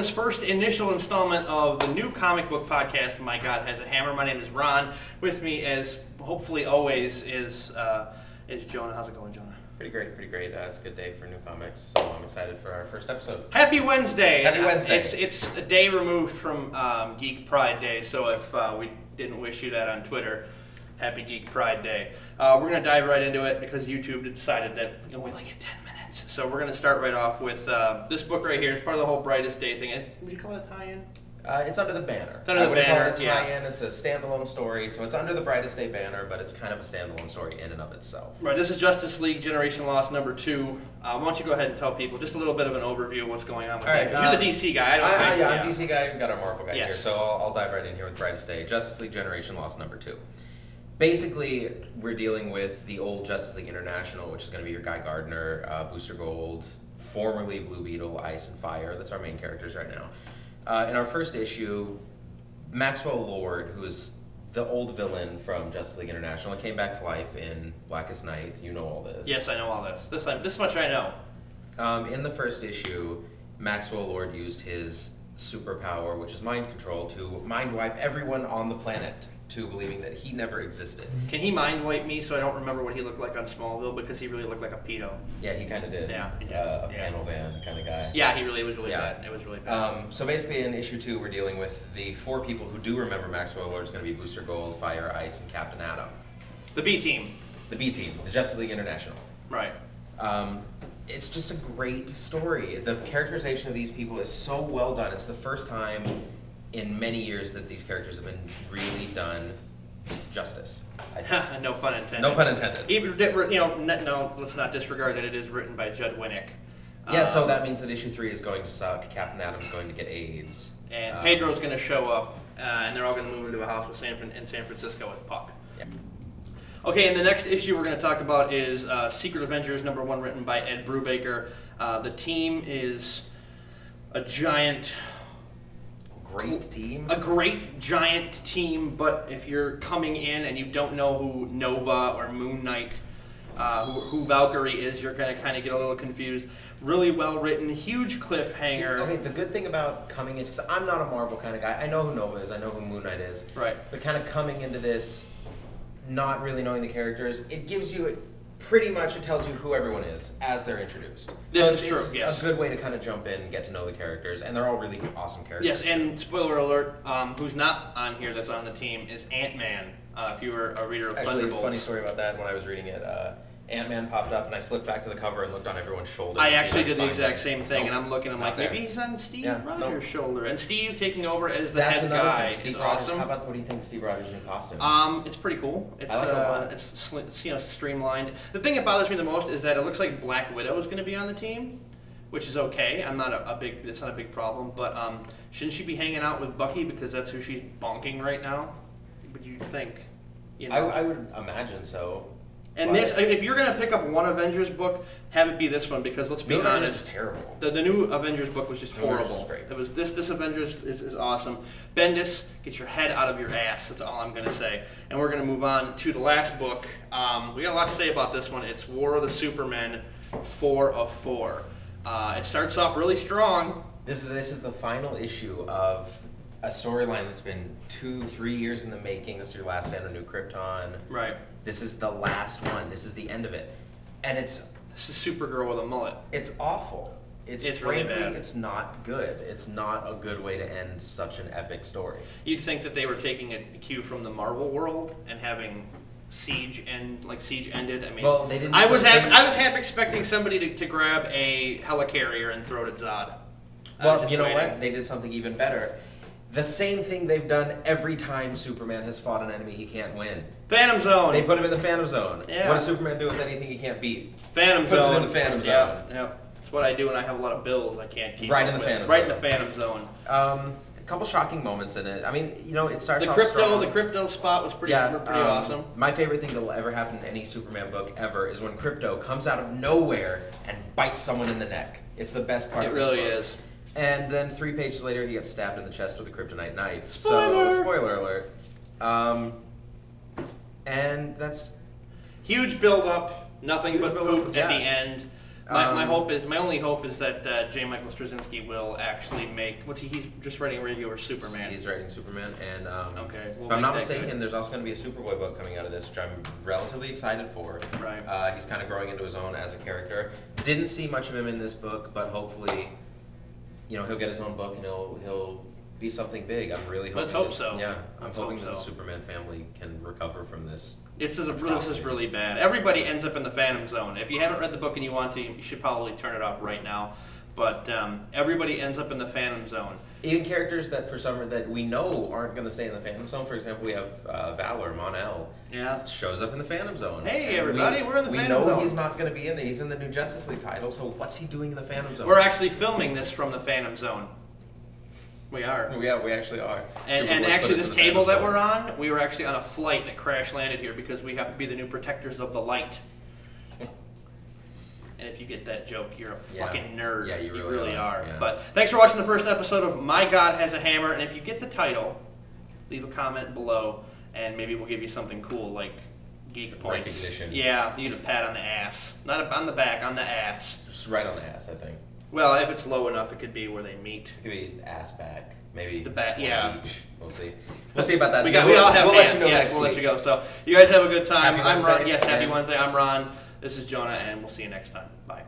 this first initial installment of the new comic book podcast, My God Has a Hammer. My name is Ron. With me, as hopefully always, is Jonah. How's it going, Jonah? Pretty great, pretty great. It's a good day for new comics, so I'm excited for our first episode. Happy Wednesday! Happy Wednesday! It's a day removed from Geek Pride Day, so if we didn't wish you that on Twitter, Happy Geek Pride Day. We're going to dive right into it because YouTube decided that we only get 10 minutes. So we're going to start right off with this book right here. It's part of the whole Brightest Day thing. Would you call it a tie-in? It's under the banner. It's under the banner, call it a tie-in. Yeah. It's a standalone story, so it's under the Brightest Day banner, but it's kind of a standalone story in and of itself. Right, this is Justice League Generation Lost number 2. Why don't you go ahead and tell people just a little bit of an overview of what's going on with that? Because you're the DC guy. I'm DC guy. We've got our Marvel guy here, so I'll dive right in here with Brightest Day. Justice League Generation Lost number 2. Basically, we're dealing with the old Justice League International, which is going to be your Guy Gardner, Booster Gold, formerly Blue Beetle, Ice and Fire. That's our main characters right now. In our first issue, Maxwell Lord, who is the old villain from Justice League International, came back to life in Blackest Night. You know all this. Yes, I know all this. This much I know. In the first issue, Maxwell Lord used his superpower, which is mind control, to mind wipe everyone on the planet to believing that he never existed. Can he mind wipe me so I don't remember what he looked like on Smallville, because he really looked like a pedo? Yeah, he kind of did. Yeah, a panel van kind of guy. Yeah, it was really bad. It was really bad. So basically in issue 2, we're dealing with the 4 people who do remember Maxwell Lord. Is going to be Booster Gold, Fire, Ice, and Captain Atom. The B team. The B team, the Justice League International. Right. It's just a great story. The characterization of these people is so well done. It's the first time in many years that these characters have been really done justice. No pun intended. No pun intended. Even, no, let's not disregard that it is written by Judd Winnick. Yeah, so that means that issue 3 is going to suck. Captain Atom's going to get AIDS. And Pedro's going to show up, and they're all going to move into a house in San Francisco with Puck. Yeah. Okay, and the next issue we're going to talk about is Secret Avengers number 1, written by Ed Brubaker. The team is a giant... A great giant team, but if you're coming in and you don't know who Nova or Moon Knight, who Valkyrie is, you're going to kind of get a little confused. Really well written, huge cliffhanger. Okay, the good thing about coming into, because I'm not a Marvel kind of guy. I know who Nova is, I know who Moon Knight is. Right. But kind of coming into this, not really knowing the characters, it gives you pretty much, it tells you who everyone is as they're introduced. This is true, yes. A good way to kind of jump in and get to know the characters, and they're all really awesome characters. Yes, and spoiler alert, who's not on here that's on the team is Ant-Man, if you were a reader of Thunderbolts. Actually, funny story about that, when I was reading it, Ant-Man popped up, and I flipped back to the cover and looked on everyone's shoulder. I actually did the exact same thing, and I'm looking, I'm like, maybe he's on Steve Rogers' shoulder. And Steve taking over as the head guy is awesome. How about, what do you think of Steve Rogers' new costume? It's pretty cool. It's, I like it a lot. It's streamlined. The thing that bothers me the most is that it looks like Black Widow is going to be on the team, which is okay. It's not a big problem, but shouldn't she be hanging out with Bucky because that's who she's bonking right now? Would you think? I would imagine so. And if you're going to pick up one Avengers book, have it be this one, because let's be honest, it's terrible. The new Avengers book was just horrible. Was great. It was this Avengers is awesome. Bendis, get your head out of your ass. That's all I'm going to say. And we're going to move on to the last book. We got a lot to say about this one. It's War of the Supermen, 4 of 4. It starts off really strong. This is the final issue of a storyline that's been 2-3 years in the making. This is your last stand on New Krypton. Right. This is the last one. This is the end of it. And this is Supergirl with a mullet. It's awful. It's really bad. It's not good. It's not a good way to end such an epic story. You'd think that they were taking a cue from the Marvel world and having Siege ended. I mean, well, they didn't. I was half expecting somebody to grab a helicarrier and throw it at Zod. Well, you know what? They did something even better. The same thing they've done every time Superman has fought an enemy he can't win. Phantom Zone. They put him in the Phantom Zone. Yeah. What does Superman do with anything he can't beat? Phantom Zone. Puts him in the Phantom Zone. Yeah. That's what I do when I have a lot of bills I can't keep. Right in the Phantom Zone. Right in the Phantom Zone. A couple shocking moments in it. I mean, it starts off strong. The crypto spot was pretty awesome. My favorite thing that will ever happen in any Superman book ever is when Crypto comes out of nowhere and bites someone in the neck. It's the best part of this book. It really is. And then 3 pages later, he gets stabbed in the chest with a kryptonite knife. Spoiler! So, spoiler alert. And that's... Huge build-up, nothing but poop at the end. My only hope is that J. Michael Straczynski will actually make, he's just writing regular Superman. He's writing Superman, and okay, if I'm not mistaken, there's also going to be a Superboy book coming out of this, which I'm relatively excited for. Right. He's kind of growing into his own as a character. Didn't see much of him in this book, but hopefully, he'll get his own book and he'll be something big. I'm really hoping. Let's hope so. Yeah, I'm hoping that the Superman family can recover from this. This is really bad. Everybody ends up in the Phantom Zone. If you haven't read the book and you want to, you should probably turn it off right now. But everybody ends up in the Phantom Zone. Even characters that that we know aren't going to stay in the Phantom Zone. For example, we have Valor, Mon-El. Yeah. Shows up in the Phantom Zone. Hey, everybody, we're in the Phantom Zone. We know he's not going to be in there. He's in the new Justice League title, so what's he doing in the Phantom Zone? We're actually filming this from the Phantom Zone. We are. Yeah, we actually are. And actually, this table that we're on, we were actually on a flight that crash landed here because we have to be the new protectors of the light. And if you get that joke, you're a fucking nerd. Yeah, you really are. Yeah. But thanks for watching the first episode of My God Has a Hammer. And if you get the title, leave a comment below, and maybe we'll give you something cool like geek points. Recognition. Yeah, you get a pat on the ass. Not on the back, on the ass. Just right on the ass, I think. Well, if it's low enough, it could be where they meet. It could be ass back. Maybe the back, yeah. Each. We'll see. We'll see about that. We all have we'll hands. let you know next we'll week. let you go. So you guys have a good time. Happy Wednesday. I'm Ron. Yes, happy Wednesday. I'm Ron. This is Jonah, and we'll see you next time. Bye.